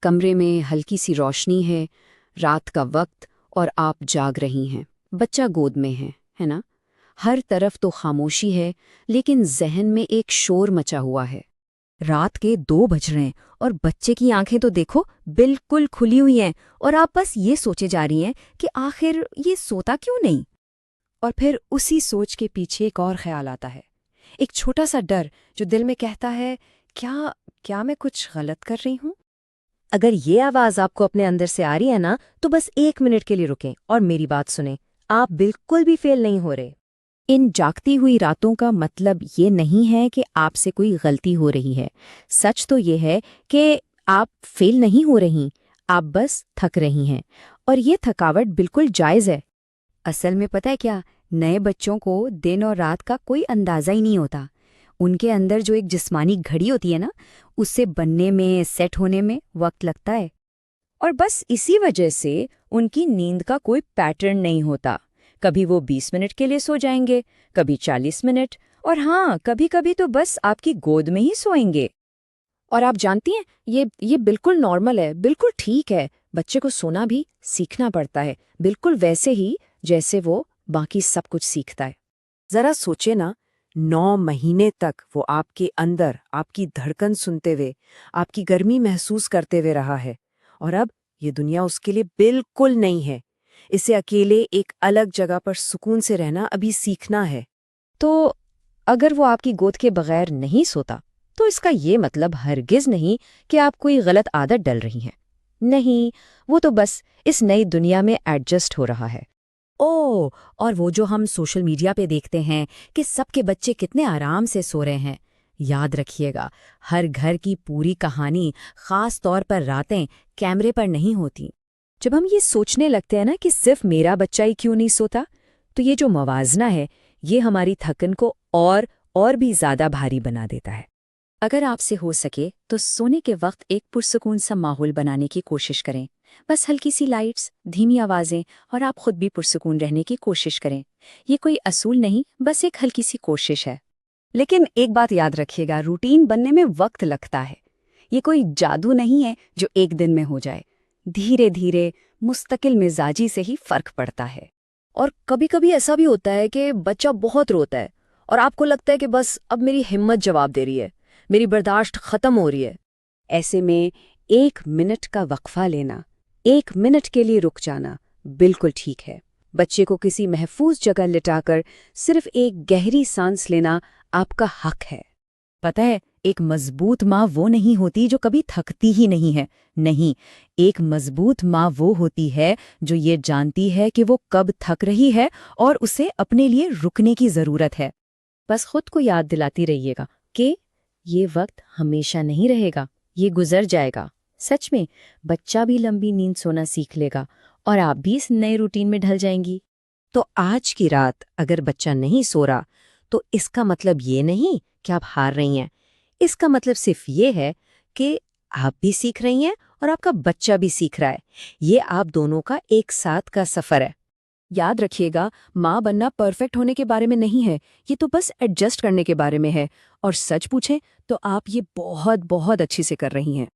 कमरे में हल्की सी रोशनी है, रात का वक्त, और आप जाग रही हैं। बच्चा गोद में है ना? हर तरफ तो खामोशी है, लेकिन जहन में एक शोर मचा हुआ है। रात के 2 बज रहे हैं और बच्चे की आंखें तो देखो बिल्कुल खुली हुई हैं और आप बस ये सोचे जा रही हैं कि आखिर ये सोता क्यों नहीं। और फिर उसी सोच के पीछे एक और ख्याल आता है, एक छोटा सा डर जो दिल में कहता है, क्या क्या मैं कुछ गलत कर रही हूँ? अगर ये आवाज़ आपको अपने अंदर से आ रही है ना, तो बस 1 मिनट के लिए रुकें और मेरी बात सुनें। आप बिल्कुल भी फेल नहीं हो रहे। इन जागती हुई रातों का मतलब ये नहीं है कि आपसे कोई गलती हो रही है। सच तो ये है कि आप फेल नहीं हो रही, आप बस थक रही हैं, और ये थकावट बिल्कुल जायज़ है। असल में पता है क्या, नए बच्चों को दिन और रात का कोई अंदाज़ा ही नहीं होता। उनके अंदर जो एक जिस्मानी घड़ी होती है ना, उससे बनने में, सेट होने में वक्त लगता है। और बस इसी वजह से उनकी नींद का कोई पैटर्न नहीं होता। कभी वो 20 मिनट के लिए सो जाएंगे, कभी 40 मिनट, और हाँ, कभी कभी तो बस आपकी गोद में ही सोएंगे। और आप जानती हैं, ये बिल्कुल नॉर्मल है, बिल्कुल ठीक है। बच्चे को सोना भी सीखना पड़ता है, बिल्कुल वैसे ही जैसे वो बाकी सब कुछ सीखता है। जरा सोचे ना, 9 महीने तक वो आपके अंदर आपकी धड़कन सुनते हुए, आपकी गर्मी महसूस करते हुए रहा है, और अब ये दुनिया उसके लिए बिल्कुल नहीं है। इसे अकेले एक अलग जगह पर सुकून से रहना अभी सीखना है। तो अगर वो आपकी गोद के बगैर नहीं सोता, तो इसका ये मतलब हरगिज नहीं कि आप कोई गलत आदत डल रही हैं। नहीं, वो तो बस इस नई दुनिया में एडजस्ट हो रहा है। ओह, और वो जो हम सोशल मीडिया पे देखते हैं कि सबके बच्चे कितने आराम से सो रहे हैं, याद रखिएगा, हर घर की पूरी कहानी, खास तौर पर रातें, कैमरे पर नहीं होती। जब हम ये सोचने लगते हैं ना कि सिर्फ मेरा बच्चा ही क्यों नहीं सोता, तो ये जो मवाजना है, ये हमारी थकन को और भी ज्यादा भारी बना देता है। अगर आपसे हो सके तो सोने के वक्त एक पुरसुकून सा माहौल बनाने की कोशिश करें। बस हल्की सी लाइट्स, धीमी आवाजें, और आप खुद भी पुरसुकून रहने की कोशिश करें। ये कोई असूल नहीं, बस एक हल्की सी कोशिश है। लेकिन एक बात याद रखिएगा, रूटीन बनने में वक्त लगता है। ये कोई जादू नहीं है जो एक दिन में हो जाए। धीरे धीरे, मुस्तकिल मिजाजी से ही फर्क पड़ता है। और कभी कभी ऐसा भी होता है कि बच्चा बहुत रोता है और आपको लगता है कि बस अब मेरी हिम्मत जवाब दे रही है, मेरी बर्दाश्त खत्म हो रही है। ऐसे में 1 मिनट का वक्फा लेना, 1 मिनट के लिए रुक जाना बिल्कुल ठीक है। बच्चे को किसी महफूज जगह लिटाकर सिर्फ एक गहरी सांस लेना आपका हक है। पता है, एक मजबूत माँ वो नहीं होती जो कभी थकती ही नहीं है। नहीं, एक मजबूत माँ वो होती है जो ये जानती है कि वो कब थक रही है और उसे अपने लिए रुकने की जरूरत है। बस खुद को याद दिलाती रहिएगा कि ये वक्त हमेशा नहीं रहेगा, ये गुजर जाएगा। सच में, बच्चा भी लंबी नींद सोना सीख लेगा और आप भी इस नए रूटीन में ढल जाएंगी। तो आज की रात अगर बच्चा नहीं सो रहा, तो इसका मतलब ये नहीं कि आप हार रही हैं। इसका मतलब सिर्फ ये है कि आप भी सीख रही हैं और आपका बच्चा भी सीख रहा है। ये आप दोनों का एक साथ का सफर है। याद रखिएगा, माँ बनना परफेक्ट होने के बारे में नहीं है, ये तो बस एडजस्ट करने के बारे में है। और सच पूछें तो आप ये बहुत बहुत अच्छी से कर रही हैं।